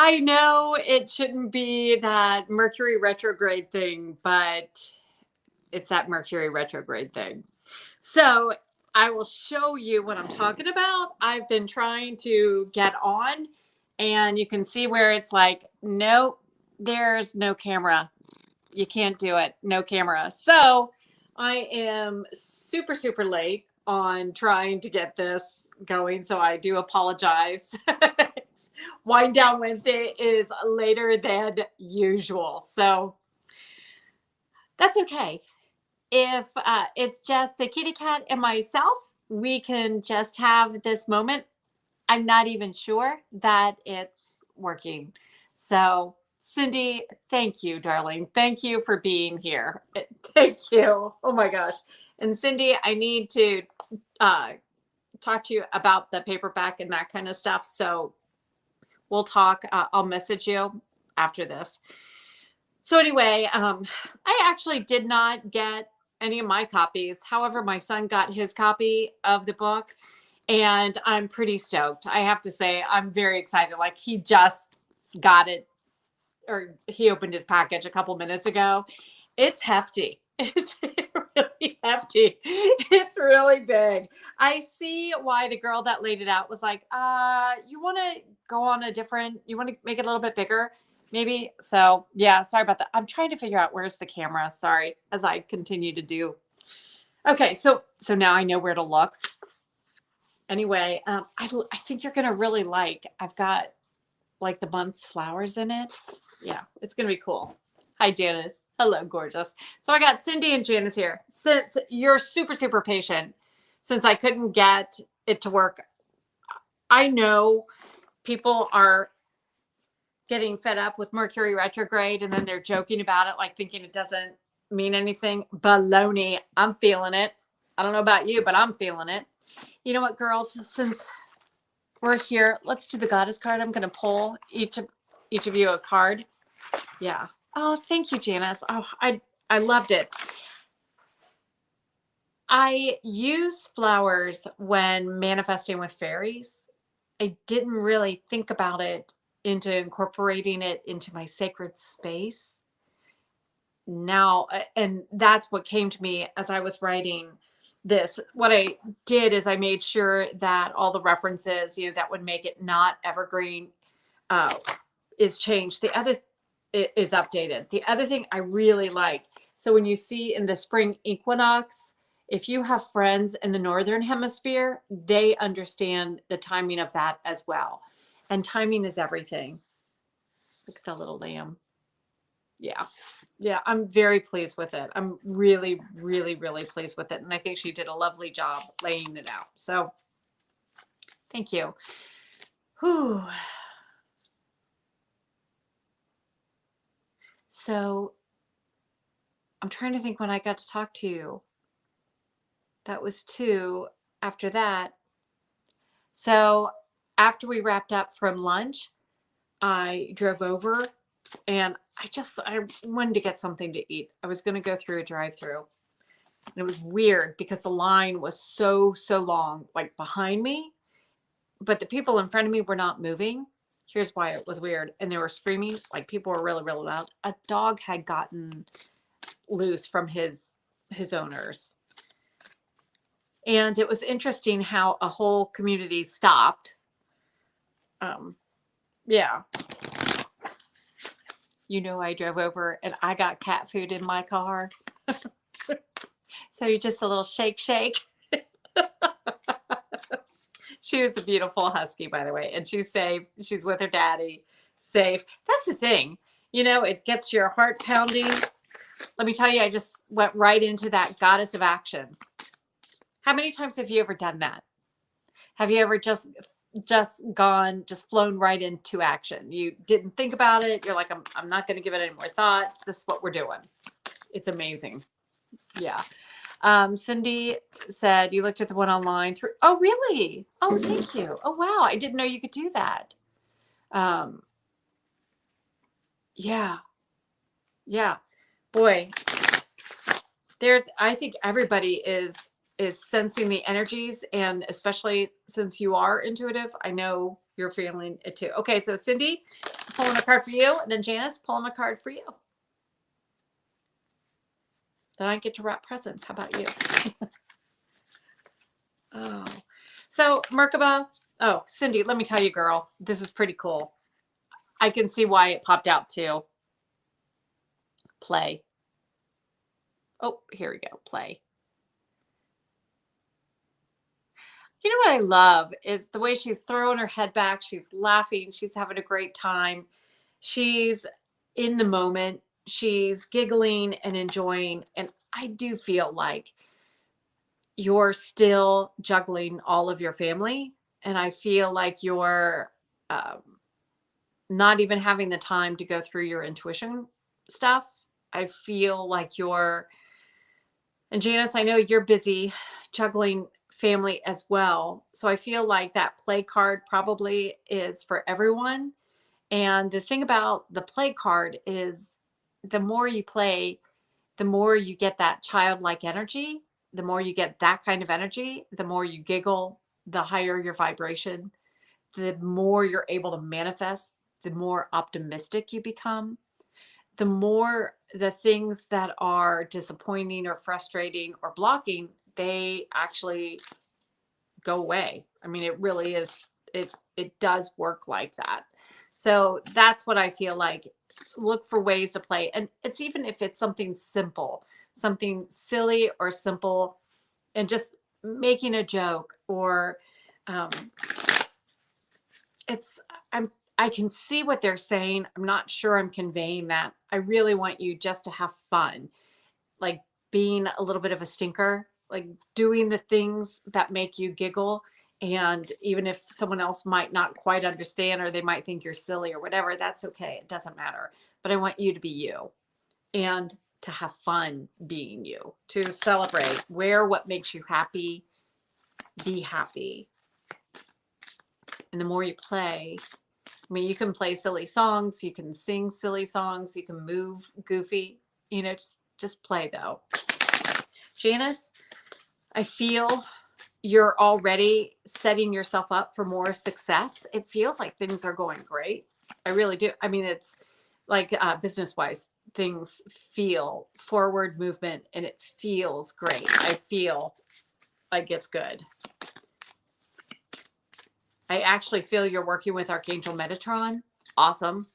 I know it shouldn't be that Mercury retrograde thing, but it's that Mercury retrograde thing. So I will show you what I'm talking about. I've been trying to get on, and you can see where it's like, nope, there's no camera. You can't do it. No camera. So I am super, super late on trying to get this going. So I do apologize. Wind Down Wednesday is later than usual. So that's okay. If it's just the kitty cat and myself, we can just have this moment. I'm not even sure that it's working. So, Cindy, thank you, darling. Thank you for being here. Thank you. Oh my gosh. And Cindy, I need to uh, talk to you about the paperback and that kind of stuff. So, we'll talk. I'll message you after this. So anyway, I actually did not get any of my copies. However, my son got his copy of the book, and I'm pretty stoked. I have to say, I'm very excited. Like he just got it, or he opened his package a couple minutes ago. It's hefty. It's really hefty. It's really big. I see why the girl that laid it out was like, you want to go on a different, you want to make it a little bit bigger, maybe. So yeah, sorry about that. I'm trying to figure out where's the camera. Sorry, as I continue to do. Okay, so now I know where to look. Anyway, I think you're gonna really like. I've got like the month's flowers in it. Yeah, it's gonna be cool. Hi, Janice. Hello, gorgeous. So I got Cindy and Janice here. Since you're super, super patient, since I couldn't get it to work, I know people are getting fed up with Mercury retrograde and then they're joking about it, like thinking it doesn't mean anything. Baloney. I'm feeling it. I don't know about you, but I'm feeling it. You know what, girls? Since we're here, let's do the goddess card. I'm going to pull each of you a card. Yeah. Oh, thank you, Janice. Oh, I loved it. I use flowers when manifesting with fairies. I didn't really think about it into incorporating it into my sacred space. Now, and that's what came to me as I was writing this. What I did is I made sure that all the references, that would make it not evergreen, is changed. The other is updated. The other thing I really like, so when you see in the spring equinox, if you have friends in the northern hemisphere, they understand the timing of that as well. And timing is everything. Look at the little lamb. Yeah. Yeah, I'm very pleased with it. I'm really, really, really pleased with it. And I think she did a lovely job laying it out. So thank you. Whew. So I'm trying to think when I got to talk to you. That was 2 after that. So after we wrapped up from lunch, I drove over and I wanted to get something to eat. I was going to go through a drive-through. And it was weird because the line was so long, like behind me, but the people in front of me were not moving. Here's why it was weird. And they were screaming, like people were really, really loud. A dog had gotten loose from his owners. And it was interesting how a whole community stopped. Yeah. I drove over and I got cat food in my car. So you just a little shake. She was a beautiful husky, by the way, and she's safe. She's with her daddy, safe. That's the thing. It gets your heart pounding. Let me tell you, I just went right into that goddess of action. How many times have you ever done that? Have you ever just flown right into action? You didn't think about it. You're like, I'm not going to give it any more thought. This is what we're doing. It's amazing. Yeah. Cindy said you looked at the one online through. Oh, really? Oh, thank you. Oh, wow. I didn't know you could do that. Yeah. Boy, I think everybody is sensing the energies, and especially since you are intuitive, I know you're feeling it too. Okay, so Cindy, Pulling a card for you, and then Janice, pulling a card for you. Then I get to wrap presents. How about you? Oh, so Merkaba. Oh, Cindy, let me tell you, girl, this is pretty cool. I can see why it popped out too. Play. Oh, here we go. Play. You know what I love is the way she's throwing her head back. She's laughing. She's having a great time. She's in the moment. She's giggling and enjoying. And I do feel like you're still juggling all of your family. And I feel like you're not even having the time to go through your intuition stuff. I feel like you're, and Janice, I know you're busy juggling family as well. So I feel like that play card probably is for everyone. And the thing about the play card is the more you play, the more you get that childlike energy. The more you get that kind of energy, the more you giggle, the higher your vibration, the more you're able to manifest, the more optimistic you become, the more the things that are disappointing or frustrating or blocking, they actually go away. I mean, it really is, it does work like that. So that's what I feel like. Look for ways to play. And it's even if it's something simple, something silly or simple, and just making a joke or um, it's, I can see what they're saying. I'm not sure I'm conveying that. I really want you just to have fun, like being a little bit of a stinker, like doing the things that make you giggle. And even if someone else might not quite understand or they might think you're silly or whatever, that's okay. It doesn't matter. But I want you to be you and to have fun being you, to celebrate, wear what makes you happy, be happy. And the more you play, I mean, you can play silly songs, you can sing silly songs, you can move goofy, you know, just play though. Janice, I feel you're already setting yourself up for more success. It feels like things are going great. I really do. I mean, it's like business wise, things feel forward movement and it feels great. I feel like it's good. I actually feel you're working with Archangel Metatron. Awesome.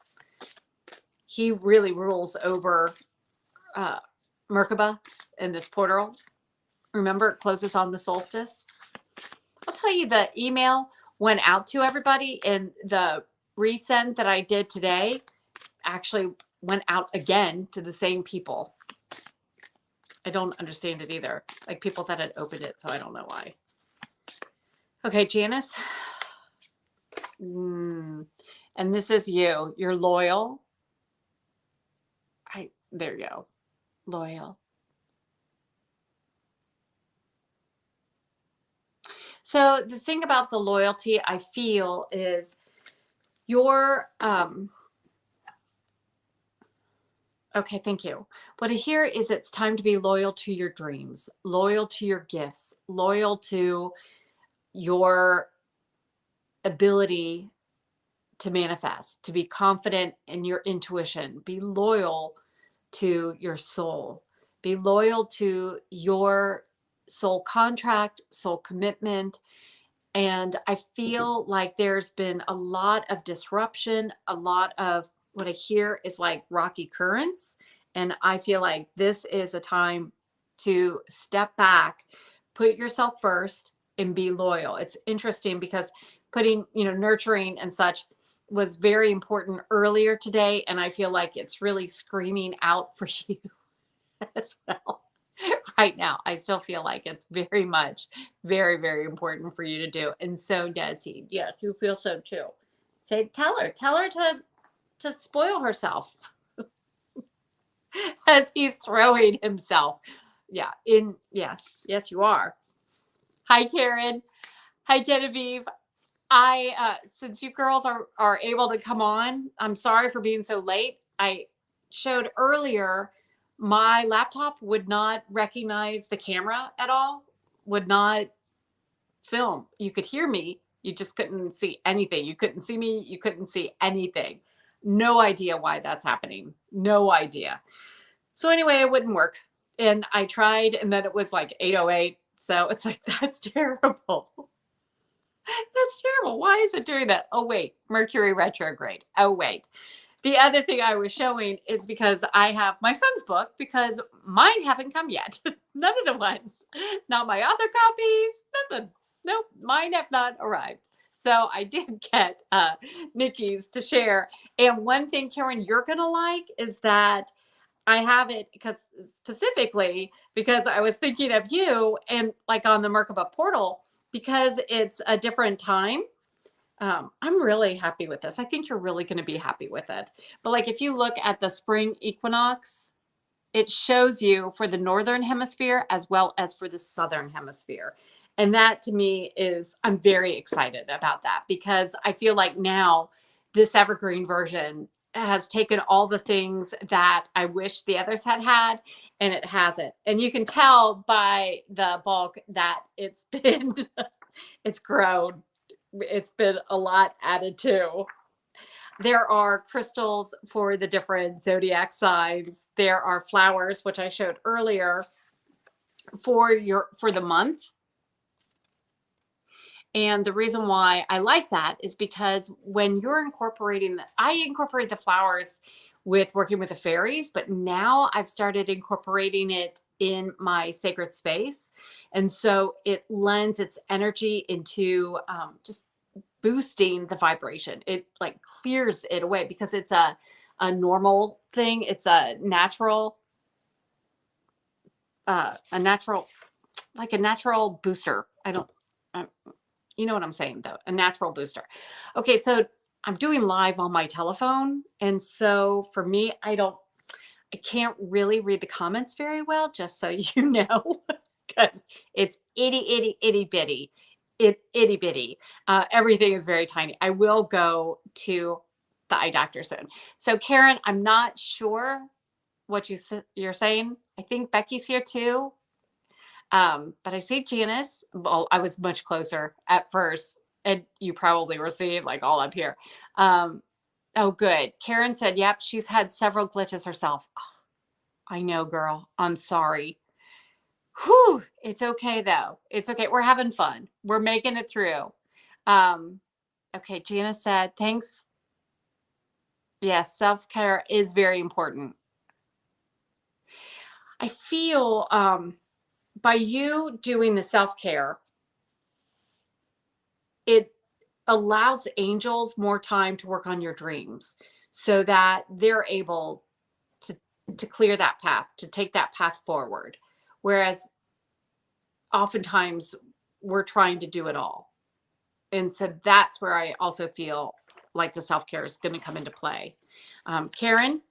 He really rules over Merkaba in this portal. Remember, it closes on the solstice. I'll tell you, the email went out to everybody, and the resend that I did today actually went out again to the same people. I don't understand it either. Like people that had opened it, so I don't know why. Okay, Janice. And this is you. You're loyal. There you go. Loyal. So the thing about the loyalty I feel is your okay, thank you. What I hear is it's time to be loyal to your dreams, loyal to your gifts, loyal to your ability to manifest, to be confident in your intuition, be loyal to your soul, be loyal to your soul contract, soul commitment. And I feel like there's been a lot of disruption, a lot of what I hear is like rocky currents. And I feel like this is a time to step back, put yourself first, and be loyal. It's interesting because putting, nurturing and such was very important earlier today. And I feel like it's really screaming out for you as well. Right now, I still feel like it's very much, very, very important for you to do. And so does he. Yes, you feel so too. Say, tell her to spoil herself as he's throwing himself. Yeah, yes, you are. Hi, Karen. Hi, Genevieve. Since you girls are able to come on, I'm sorry for being so late. I showed earlier my laptop would not recognize the camera at all, would not film. You could hear me, you just couldn't see anything. You couldn't see me, you couldn't see anything. No idea why that's happening. No idea. So anyway, it wouldn't work. And I tried, and then it was like 8:08. So it's like, that's terrible. That's terrible. Why is it doing that? Oh, wait, Mercury retrograde. Oh, wait. The other thing I was showing is because I have my son's book because mine haven't come yet. None of the ones, not my other copies, nothing. Nope, mine have not arrived. So I did get Nikki's to share. And one thing, Karen, you're going to like is that I have it because specifically because I was thinking of you and like on the Merkaba portal because it's a different time. I'm really happy with this. I think you're really going to be happy with it. But like if you look at the spring equinox, it shows you for the northern hemisphere as well as for the southern hemisphere. And that to me is, I'm very excited about that because I feel like now this evergreen version has taken all the things that I wish the others had had, and it hasn't. And you can tell by the bulk that it's been, it's grown. It's been a lot added to. There are crystals for the different zodiac signs. There are flowers, which I showed earlier, for the month. And the reason why I like that is because when you're incorporating I incorporate the flowers with working with the fairies, but now I've started incorporating it in my sacred space. And so it lends its energy into just boosting the vibration. It like clears it away because it's a normal thing. It's a natural like a natural booster. You know what I'm saying though, a natural booster. Okay, so I'm doing live on my telephone, and so for me, I can't really read the comments very well, just so you know, because it's itty bitty, itty bitty. Everything is very tiny. I will go to the eye doctor soon. So Karen, I'm not sure what you're saying. I think Becky's here too. But I see Janice. Well, I was much closer at first, and you probably were seeing like all up here. Oh, good. Karen said, yep, she's had several glitches herself. Oh, I know, girl. I'm sorry. Whew. It's okay, though. It's okay. We're having fun. We're making it through. Okay, Janice said, thanks. Yes, self-care is very important. I feel by you doing the self-care, it allows angels more time to work on your dreams so that they're able to clear that path, to take that path forward. Whereas oftentimes we're trying to do it all. And so that's where I also feel like the self-care is going to come into play. Karen,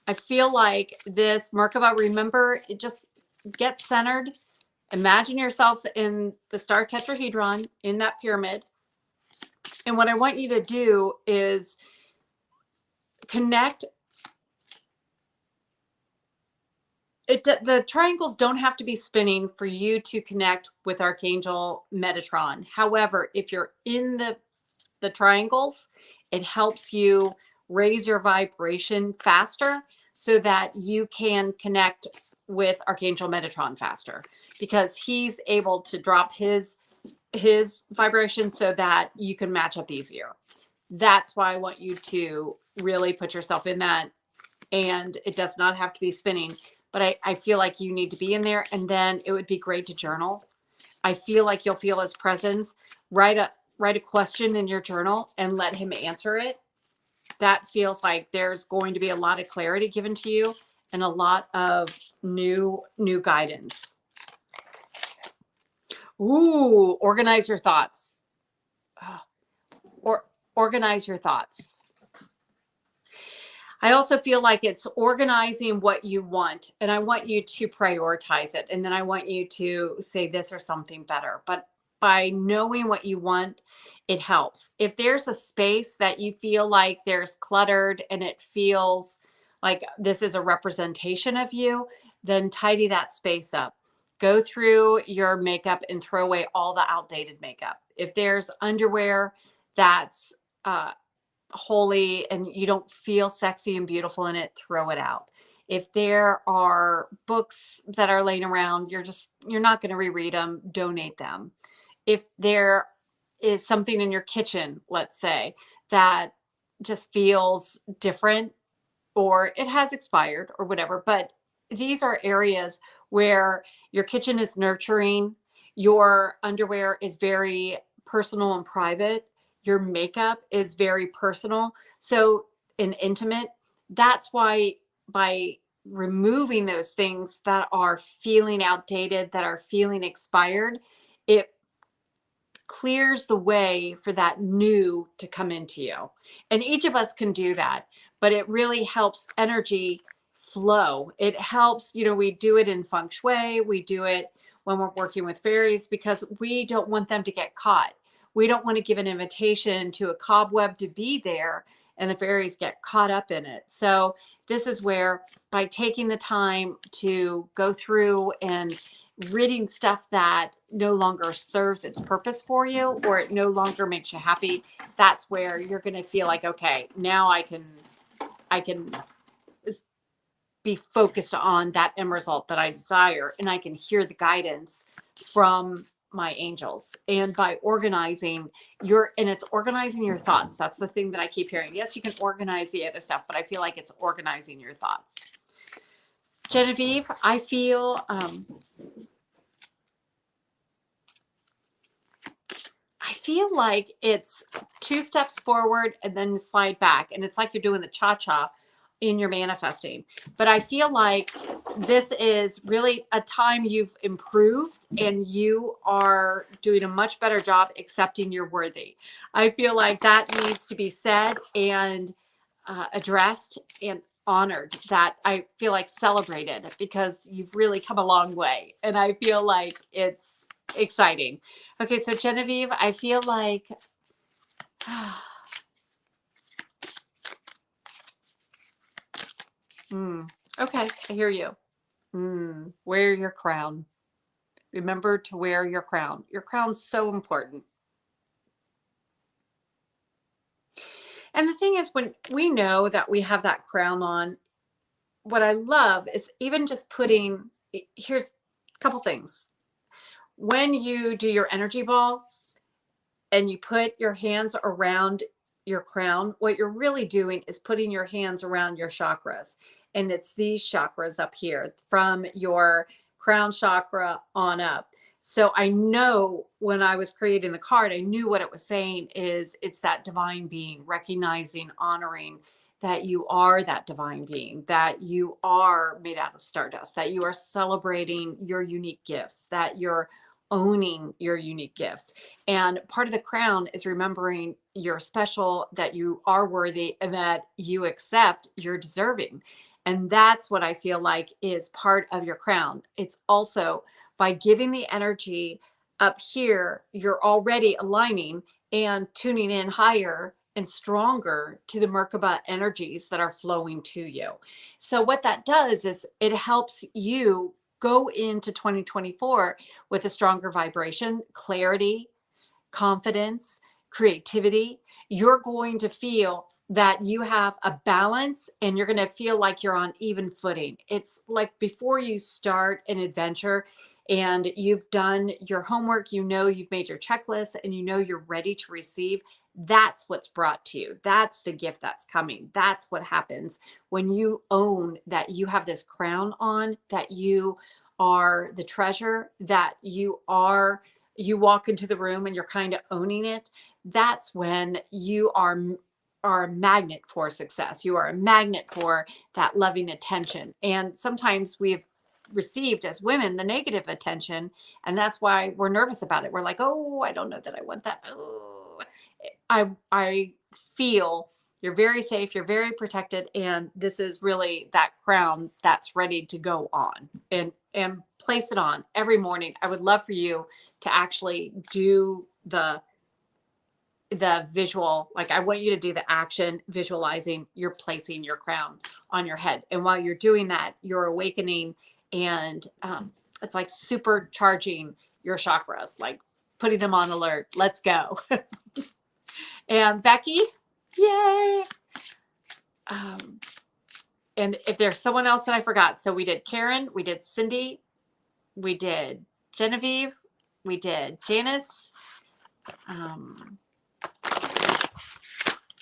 I feel like this Merkaba, remember, it just gets centered. Imagine yourself in the star tetrahedron in that pyramid. And what I want you to do is connect. The triangles don't have to be spinning for you to connect with Archangel Metatron. However, if you're in the triangles, it helps you raise your vibration faster so that you can connect with Archangel Metatron faster, because he's able to drop his vibration so that you can match up easier. That's why I want you to really put yourself in that. And it does not have to be spinning, but I feel like you need to be in there. And then it would be great to journal. I feel like you'll feel his presence. Write a question in your journal and let him answer it. That feels like there's going to be a lot of clarity given to you and a lot of new guidance. Ooh, organize your thoughts. Or organize your thoughts. I also feel like it's organizing what you want, and I want you to prioritize it. And then I want you to say this or something better. But by knowing what you want, it helps. If there's a space that you feel like there's cluttered and it feels like this is a representation of you, then tidy that space up. Go through your makeup and throw away all the outdated makeup. If there's underwear that's holy and you don't feel sexy and beautiful in it, throw it out. If there are books that are laying around, you're not going to reread them, donate them. If there is something in your kitchen, let's say, that just feels different or it has expired or whatever, but these are areas where your kitchen is nurturing, your underwear is very personal and private, your makeup is very personal, so and intimate. That's why by removing those things that are feeling outdated, that are feeling expired, it clears the way for that new to come into you. And each of us can do that, but it really helps energy flow. It helps, we do it in feng shui, we do it when we're working with fairies because we don't want them to get caught. We don't want to give an invitation to a cobweb to be there and the fairies get caught up in it. So this is where by taking the time to go through and ridding stuff that no longer serves its purpose for you or it no longer makes you happy, that's where you're going to feel like, okay, now I can be focused on that end result that I desire, and I can hear the guidance from my angels. And by organizing it's organizing your thoughts. That's the thing that I keep hearing. Yes, you can organize the other stuff, but I feel like it's organizing your thoughts. Genevieve, I feel like it's 2 steps forward and then slide back. And it's like you're doing the cha-cha in your manifesting. But I feel like this is really a time you've improved and you are doing a much better job accepting you're worthy. I feel like that needs to be said and addressed and honored, that I feel like celebrated, because you've really come a long way. And I feel like it's exciting. Okay, so Genevieve, I feel like okay, I hear you. Wear your crown. Remember to wear your crown. Your crown's so important. And the thing is, when we know that we have that crown on, what I love is even just putting, here's a couple things. When you do your energy ball and you put your hands around your crown, what you're really doing is putting your hands around your chakras. And it's these chakras up here from your crown chakra on up. So I know when I was creating the card, I knew what it was saying is it's that divine being, recognizing, honoring that you are that divine being, that you are made out of stardust, that you are celebrating your unique gifts, that you're owning your unique gifts. And part of the crown is remembering you're special, that you are worthy, and that you accept you're deserving. And that's what I feel like is part of your crown. It's also by giving the energy up here, you're already aligning and tuning in higher and stronger to the Merkaba energies that are flowing to you. So what that does is it helps you go into 2024 with a stronger vibration, clarity, confidence, creativity. You're going to feel that you have a balance and you're going to feel like you're on even footing. It's like before you start an adventure and you've done your homework, you've made your checklist and you're ready to receive. That's what's brought to you. That's the gift that's coming. That's what happens when you own that you have this crown on, that you are the treasure, that you walk into the room and you're kind of owning it. That's when you are a magnet for success. You are a magnet for that loving attention. And sometimes we've received as women the negative attention, and that's why we're nervous about it. We're like, oh, I don't know that I want that. Oh. I feel you're very safe, you're very protected, and this is really that crown that's ready to go on and place it on every morning. I would love for you to actually do the visual, like I want you to do the action visualizing you're placing your crown on your head. And while you're doing that, you're awakening, and it's like supercharging your chakras, like putting them on alert. Let's go. And Becky, Yay. And if there's someone else that I forgot, so we did Karen, we did Cindy, we did Genevieve, we did Janice.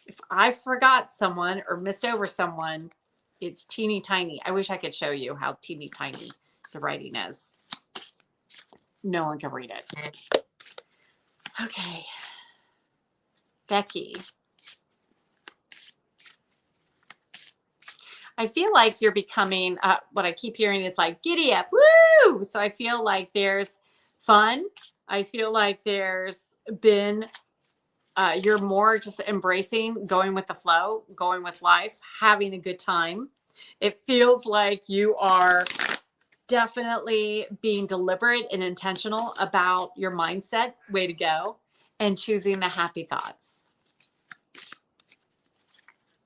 If I forgot someone or missed over someone, it's teeny tiny. I wish I could show you how teeny tiny the writing is. No one can read it. Okay. Becky. I feel like you're becoming, what I keep hearing is like, giddy up, woo! So I feel like there's fun. I feel like there's been, you're more just embracing, going with the flow, going with life, having a good time. It feels like you are definitely being deliberate and intentional about your mindset. Way to go. And choosing the happy thoughts.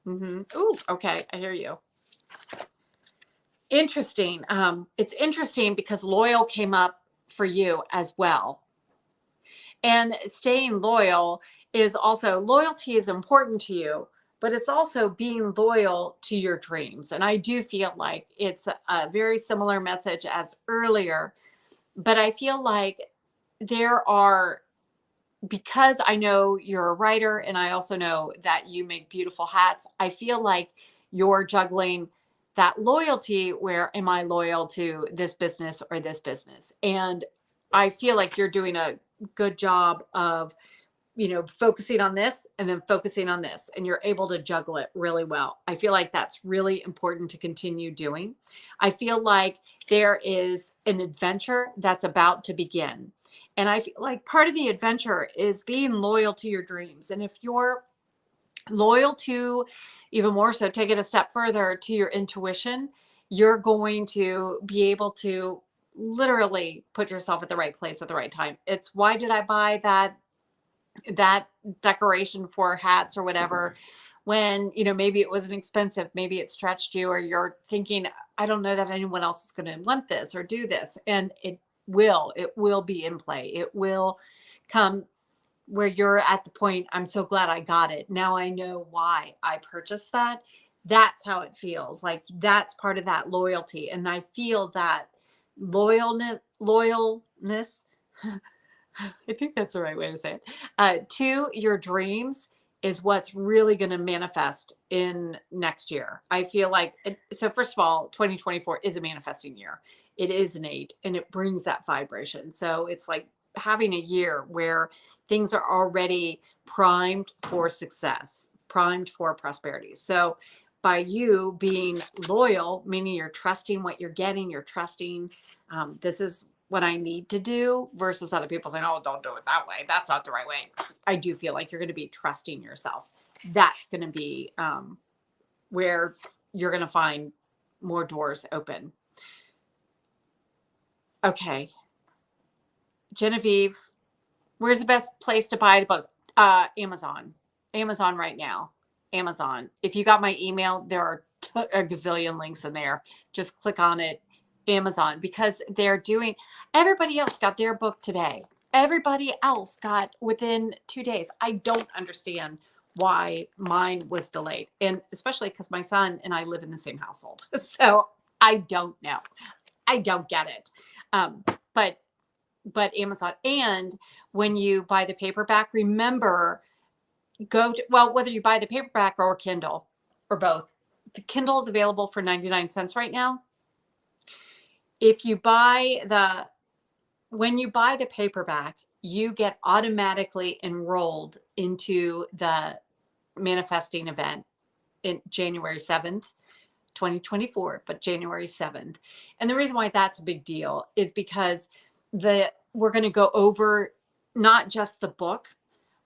Ooh, okay. I hear you. Interesting. It's interesting because loyal came up for you as well. And staying loyal is also, loyalty is important to you, but it's also being loyal to your dreams. And I do feel like it's a very similar message as earlier, but I feel like there are, because I know you're a writer and I also know that you make beautiful hats, I feel like you're juggling that loyalty. Where am I loyal to this business or this business? And I feel like you're doing a good job of, focusing on this and then focusing on this, and you're able to juggle it really well. I feel like that's really important to continue doing. I feel like there is an adventure that's about to begin. And I feel like part of the adventure is being loyal to your dreams. And if you're loyal to, even more so, take it a step further, to your intuition, you're going to be able to literally put yourself at the right place at the right time. It's, why did I buy that decoration for hats or whatever, when, maybe it wasn't expensive, maybe it stretched you, or you're thinking, I don't know that anyone else is going to want this or do this. And it will be in play. It will come where you're at the point, I'm so glad I got it. Now I know why I purchased that. That's how it feels. Like, that's part of that loyalty. And I feel that loyalness, I think that's the right way to say it, to your dreams is what's really going to manifest in next year. I feel like, so first of all, 2024 is a manifesting year. It is an 8 and it brings that vibration. So it's like having a year where things are already primed for success, primed for prosperity. So by you being loyal, meaning you're trusting what you're getting, you're trusting, this is what I need to do, versus other people saying, oh, don't do it that way. That's not the right way. I do feel like you're going to be trusting yourself. That's going to be where you're going to find more doors open. Okay. Genevieve, where's the best place to buy the book? Amazon. Amazon right now. Amazon. If you got my email, there are a gazillion links in there. Just click on it. Amazon, because they're doing, everybody else got their book today. Everybody else got within 2 days. I don't understand why mine was delayed. And especially because my son and I live in the same household. So I don't know. I don't get it. But Amazon. And when you buy the paperback, remember, whether you buy the paperback or Kindle or both, the Kindle is available for 99 cents right now. If you when you buy the paperback, you get automatically enrolled into the manifesting event in January 7th, 2024, but January 7th. And the reason why that's a big deal is because we're going to go over not just the book,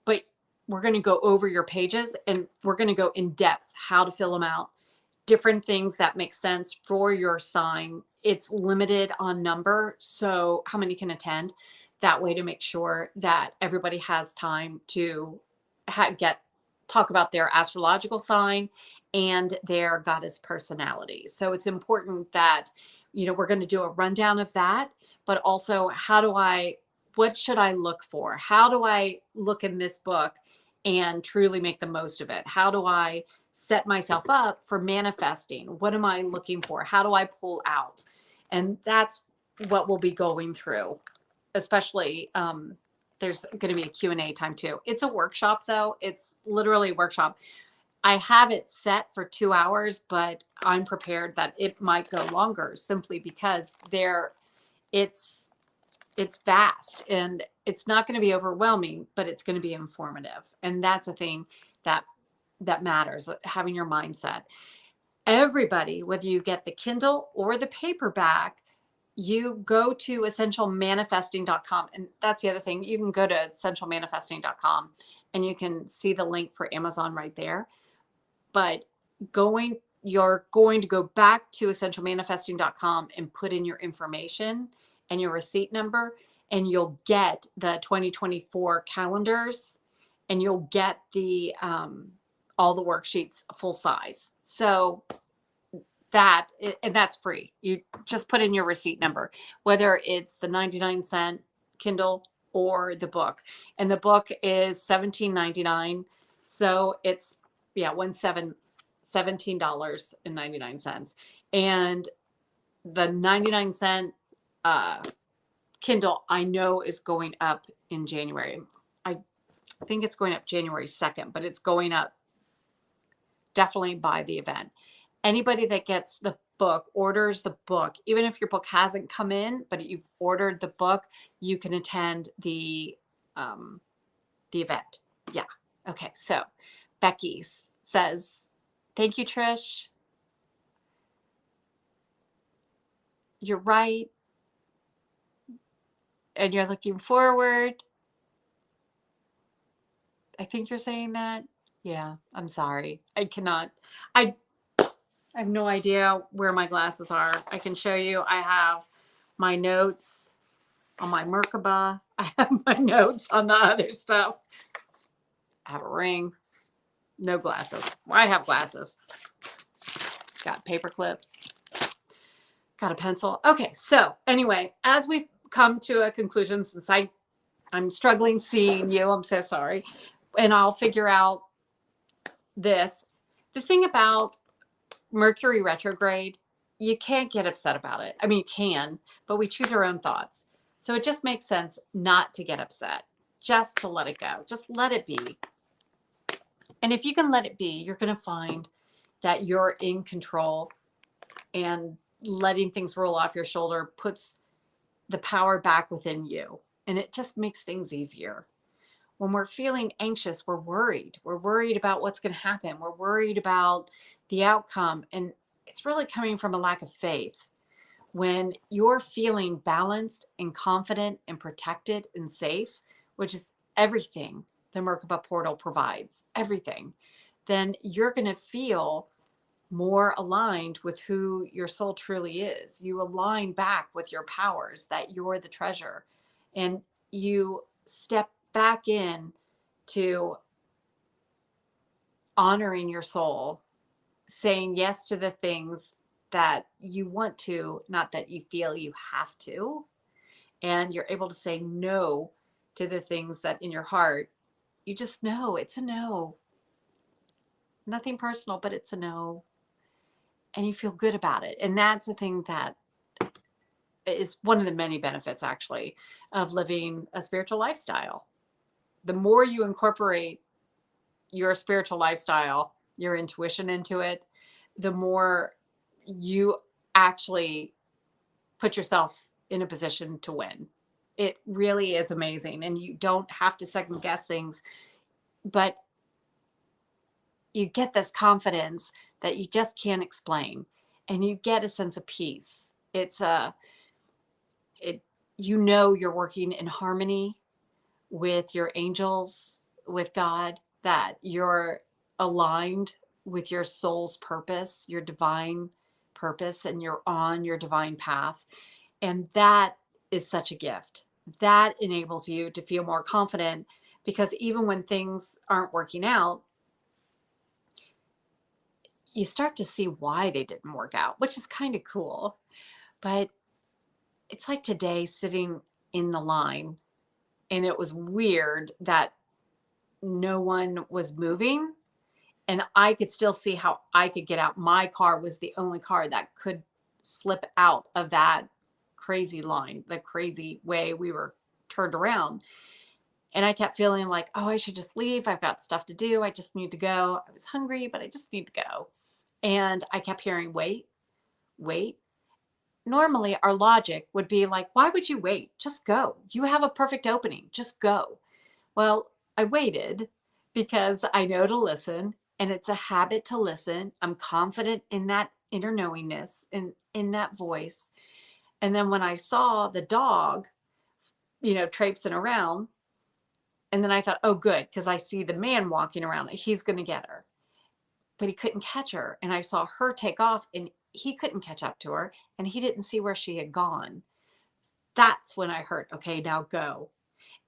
but we're going to go over your pages, and we're going to go in depth how to fill them out, different things that make sense for your sign. It's limited on number, so how many can attend, that way to make sure that everybody has time to talk about their astrological sign and their goddess personality. So it's important that, we're going to do a rundown of that, but also what should I look for? How do I look in this book and truly make the most of it? How do I set myself up for manifesting? What am I looking for? How do I pull out? And that's what we'll be going through, especially there's going to be a Q&A time too. It's a workshop though. It's literally a workshop. I have it set for 2 hours, but I'm prepared that it might go longer simply because it's it's vast and it's not going to be overwhelming, but it's going to be informative. And that's a thing that matters, having your mindset. Everybody, whether you get the Kindle or the paperback, you go to essentialmanifesting.com. And that's the other thing. You can go to essentialmanifesting.com and you can see the link for Amazon right there. But you're going to go back to essentialmanifesting.com and put in your information and your receipt number, and you'll get the 2024 calendars, and you'll get the all the worksheets full size. So that's free. You just put in your receipt number, whether it's the 99-cent Kindle or the book. And the book is $17.99. So it's $17.99. And the 99-cent Kindle, I know, is going up in January. I think it's going up January 2nd, but it's going up definitely by the event. Anybody that gets the book, orders the book, even if your book hasn't come in, but you've ordered the book, you can attend the event. Yeah. Okay. So Becky says, thank you, Trish. You're right. And you're looking forward. I think you're saying that. Yeah. I'm sorry. I have no idea where my glasses are. I can show you. I have my notes on my Merkaba. I have my notes on the other stuff. I have a ring. No glasses. Well, I have glasses. Got paper clips. Got a pencil. Okay, so anyway, as we've come to a conclusion, since I'm struggling seeing you, I'm so sorry, and I'll figure out this. The thing about Mercury retrograde, you can't get upset about it. I mean, you can, but we choose our own thoughts. So it just makes sense not to get upset, just to let it go. Just let it be. And if you can let it be, you're going to find that you're in control, and letting things roll off your shoulder puts the power back within you. And it just makes things easier. When we're feeling anxious, we're worried. We're worried about what's going to happen. We're worried about the outcome. And it's really coming from a lack of faith. When you're feeling balanced and confident and protected and safe, which is everything the Merkaba portal provides, everything, then you're going to feel more aligned with who your soul truly is. You align back with your powers, that you're the treasure, and you step back in to honoring your soul, saying yes to the things that you want to, not that you feel you have to. And you're able to say no to the things that in your heart, you just know it's a no. Nothing personal, but it's a no. And you feel good about it. And that's the thing that is one of the many benefits, actually, of living a spiritual lifestyle. The more you incorporate your spiritual lifestyle, your intuition into it, the more you actually put yourself in a position to win. It really is amazing. And you don't have to second guess things, but you get this confidence that you just can't explain, and you get a sense of peace. You're working in harmony with your angels, with God, that you're aligned with your soul's purpose, your divine purpose, and you're on your divine path. And that is such a gift. That enables you to feel more confident, because even when things aren't working out, you start to see why they didn't work out, which is kind of cool. But it's like today, sitting in the line, and it was weird that no one was moving, and I could still see how I could get out. My car was the only car that could slip out of that crazy line, the crazy way we were turned around. And I kept feeling like, oh, I should just leave. I've got stuff to do. I just need to go. I was hungry, but I just need to go. And I kept hearing, wait, wait. Normally, our logic would be like, why would you wait? Just go. You have a perfect opening. Just go. Well, I waited because I know to listen, and it's a habit to listen. I'm confident in that inner knowingness and in that voice. And then when I saw the dog, traipsing around, and then I thought, oh, good, because I see the man walking around. He's going to get her. But he couldn't catch her. And I saw her take off, and he couldn't catch up to her, and he didn't see where she had gone. That's when I heard, okay, now go.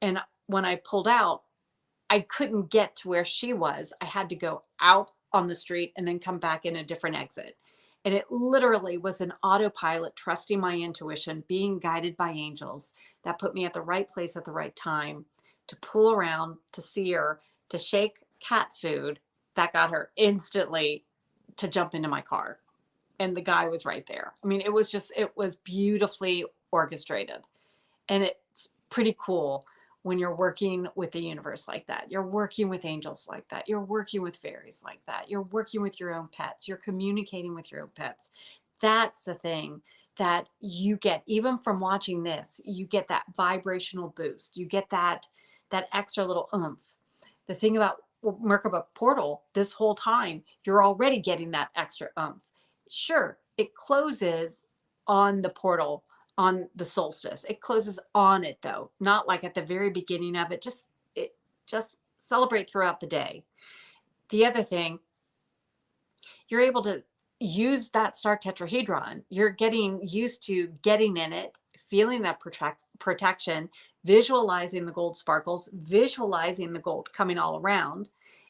And when I pulled out, I couldn't get to where she was. I had to go out on the street and then come back in a different exit. And it literally was an autopilot, trusting my intuition, being guided by angels that put me at the right place at the right time to pull around, to see her, to shake cat food that got her instantly to jump into my car. And the guy was right there. I mean, it was beautifully orchestrated. And it's pretty cool when you're working with the universe like that. You're working with angels like that. You're working with fairies like that. You're working with your own pets. You're communicating with your own pets. That's the thing that you get, even from watching this. You get that vibrational boost. You get that extra little oomph. The thing about Merkaba Portal, this whole time, you're already getting that extra oomph. Sure, it closes on the portal on the solstice. It closes on it though, not like at the very beginning of it. Just celebrate throughout the day. The other thing, you're able to use that star tetrahedron. You're getting used to getting in it, feeling that protection, visualizing the gold sparkles, visualizing the gold coming all around,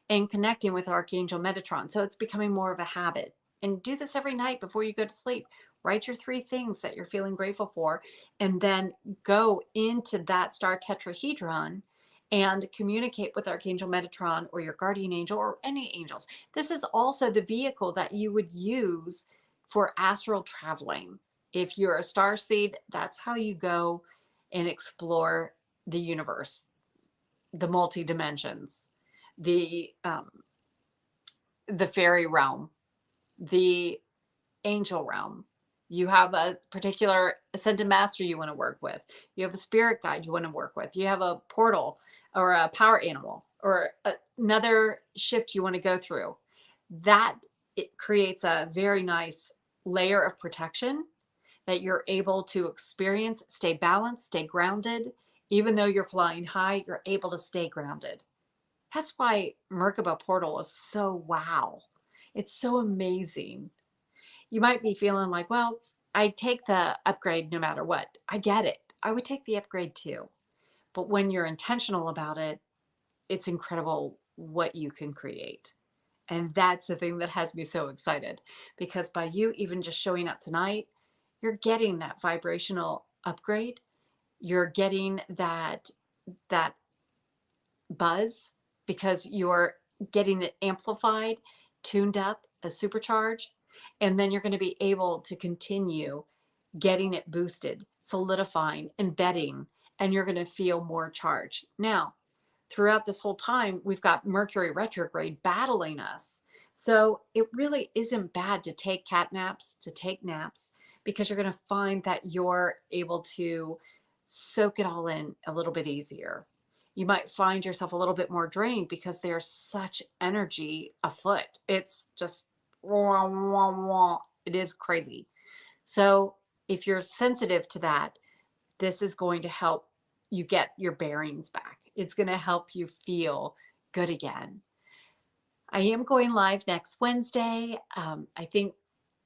and connecting with Archangel Metatron. So it's becoming more of a habit. And do this every night before you go to sleep. Write your 3 things that you're feeling grateful for, and then go into that star tetrahedron and communicate with Archangel Metatron or your guardian angel or any angels. This is also the vehicle that you would use for astral traveling. If you're a star seed, that's how you go and explore the universe, the multi dimensions, the fairy realm, the angel realm. You have a particular ascended master you want to work with. You have a spirit guide you want to work with. You have a portal or a power animal or another shift you want to go through. That it creates a very nice layer of protection that you're able to experience, stay balanced, stay grounded. Even though you're flying high, you're able to stay grounded. That's why Merkaba Portal is so wow. It's so amazing. You might be feeling like, well, I'd take the upgrade no matter what. I get it. I would take the upgrade too. But when you're intentional about it, it's incredible what you can create. And that's the thing that has me so excited, because by you even just showing up tonight, you're getting that vibrational upgrade. You're getting that buzz because you're getting it amplified, tuned up, a supercharge, and then you're going to be able to continue getting it boosted, solidifying, embedding, and you're going to feel more charged. Now, throughout this whole time, we've got Mercury retrograde battling us. So it really isn't bad to take cat naps, to take naps, because you're going to find that you're able to soak it all in a little bit easier. You might find yourself a little bit more drained because there's such energy afoot. It's just, wah, wah, wah. It is crazy. So if you're sensitive to that, this is going to help you get your bearings back. It's going to help you feel good again. I am going live next Wednesday. I think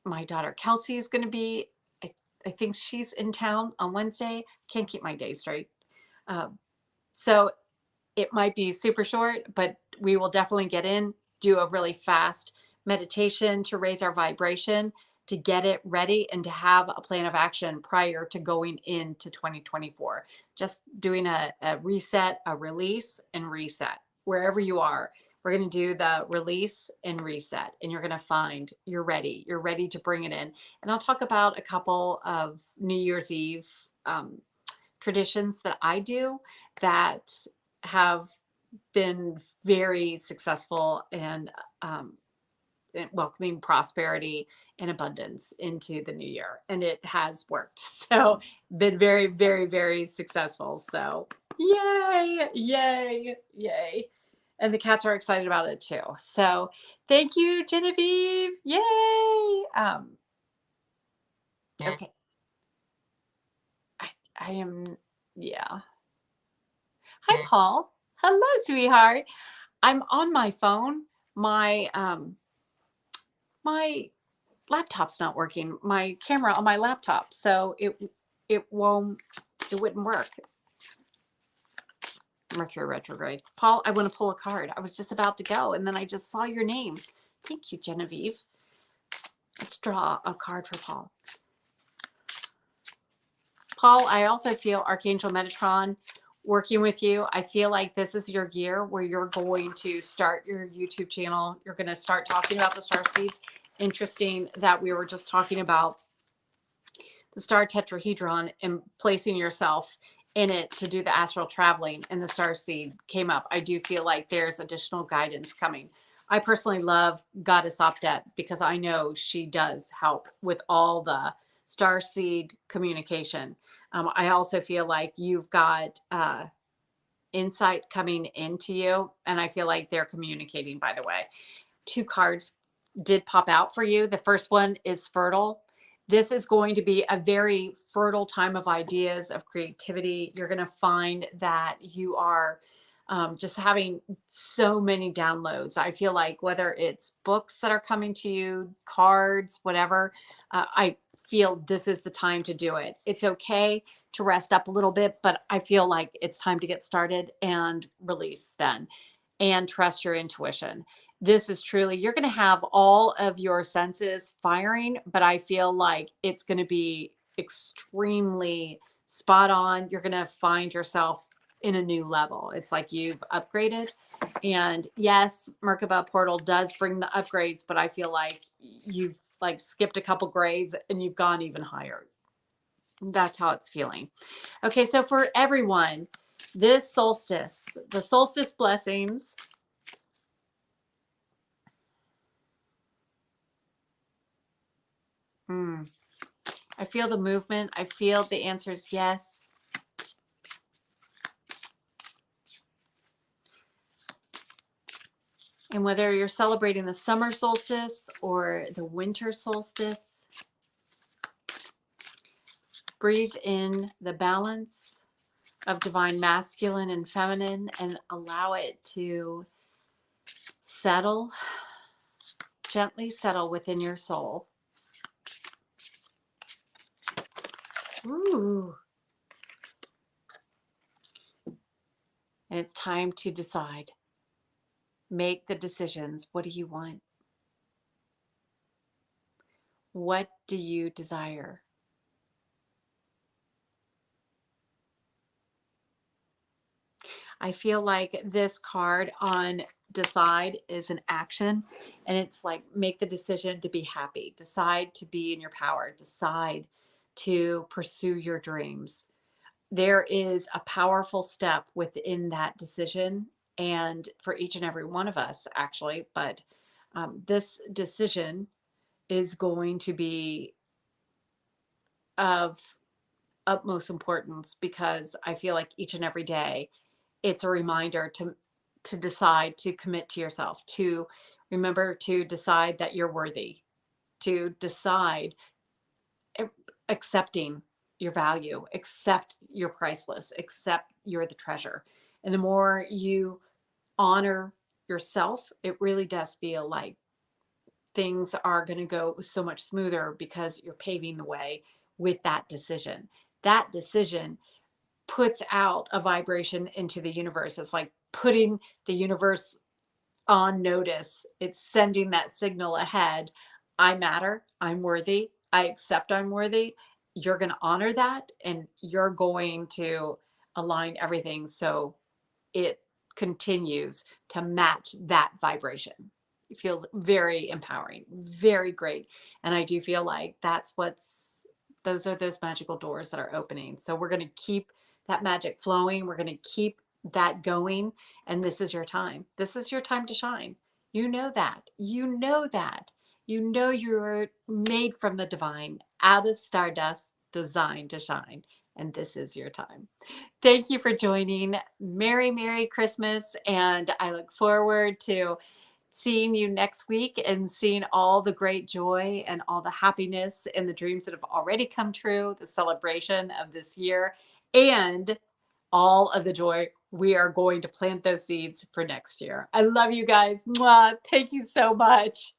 my daughter Kelsey is going to be, I think she's in town on Wednesday. Can't keep my day straight. So it might be super short, but we will definitely get in, do a really fast meditation to raise our vibration, to get it ready, and to have a plan of action prior to going into 2024. Just doing a reset, a release, and reset. wherever you are, we're going to do the release and reset, and you're going to find you're ready. You're ready to bring it in. And I'll talk about a couple of New Year's Eve traditions that I do that have been very successful and welcoming prosperity and abundance into the new year. And it has worked. So been very, very, very successful. So yay, yay, yay. And the cats are excited about it too. So thank you, Genevieve. Yay. Okay. I am, yeah. Hi, Paul. Hello, sweetheart. I'm on my phone. My laptop's not working. My camera on my laptop, so it wouldn't work. Mercury retrograde. Paul, I want to pull a card. I was just about to go, and then I just saw your name. Thank you, Genevieve. Let's draw a card for Paul. Paul, I also feel Archangel Metatron working with you. I feel like this is your year where you're going to start your YouTube channel. You're going to start talking about the star seeds. Interesting that we were just talking about the star tetrahedron and placing yourself in it to do the astral traveling, and the star seed came up. I do feel like there's additional guidance coming. I personally love Goddess Optet because I know she does help with all the star seed communication. I also feel like you've got insight coming into you, and I feel like they're communicating, by the way. 2 cards did pop out for you. The first one is fertile. This is going to be a very fertile time of ideas, of creativity. You're going to find that you are just having so many downloads. I feel like whether it's books that are coming to you, cards, whatever, I feel this is the time to do it. It's okay to rest up a little bit, but I feel like it's time to get started and release then, and trust your intuition. This is truly, you're going to have all of your senses firing, but I feel like it's going to be extremely spot on. You're going to find yourself in a new level. It's like you've upgraded. And yes, Merkaba portal does bring the upgrades, but I feel like you've like skipped a couple grades and you've gone even higher. That's how it's feeling. Okay, so for everyone, this solstice, the solstice blessings. I feel the movement. I feel the answer is yes. And whether you're celebrating the summer solstice or the winter solstice, breathe in the balance of divine masculine and feminine and allow it to settle, gently settle within your soul. Ooh. And it's time to decide. Make the decisions. What do you want? What do you desire? I feel like this card on decide is an action, and it's like make the decision to be happy, decide to be in your power, decide to pursue your dreams. There is a powerful step within that decision, and for each and every one of us actually, but this decision is going to be of utmost importance because I feel like each and every day it's a reminder to decide to commit to yourself, to remember to decide that you're worthy, to decide accepting your value, accept you're priceless, accept you're the treasure. And the more you honor yourself, it really does feel like things are going to go so much smoother because you're paving the way with that decision. That decision puts out a vibration into the universe. It's like putting the universe on notice. It's sending that signal ahead. I matter. I'm worthy. I accept I'm worthy. You're going to honor that and you're going to align everything so it continues to match that vibration. It feels very empowering, very great. And I do feel like those are those magical doors that are opening. So we're going to keep that magic flowing. We're going to keep that going. And this is your time. This is your time to shine. You know that. You know that. You know you're made from the divine, out of stardust, designed to shine. And this is your time. Thank you for joining. Merry Christmas. And I look forward to seeing you next week and seeing all the great joy and all the happiness and the dreams that have already come true, the celebration of this year, and all of the joy we are going to plant those seeds for next year. I love you guys. Mwah. Thank you so much.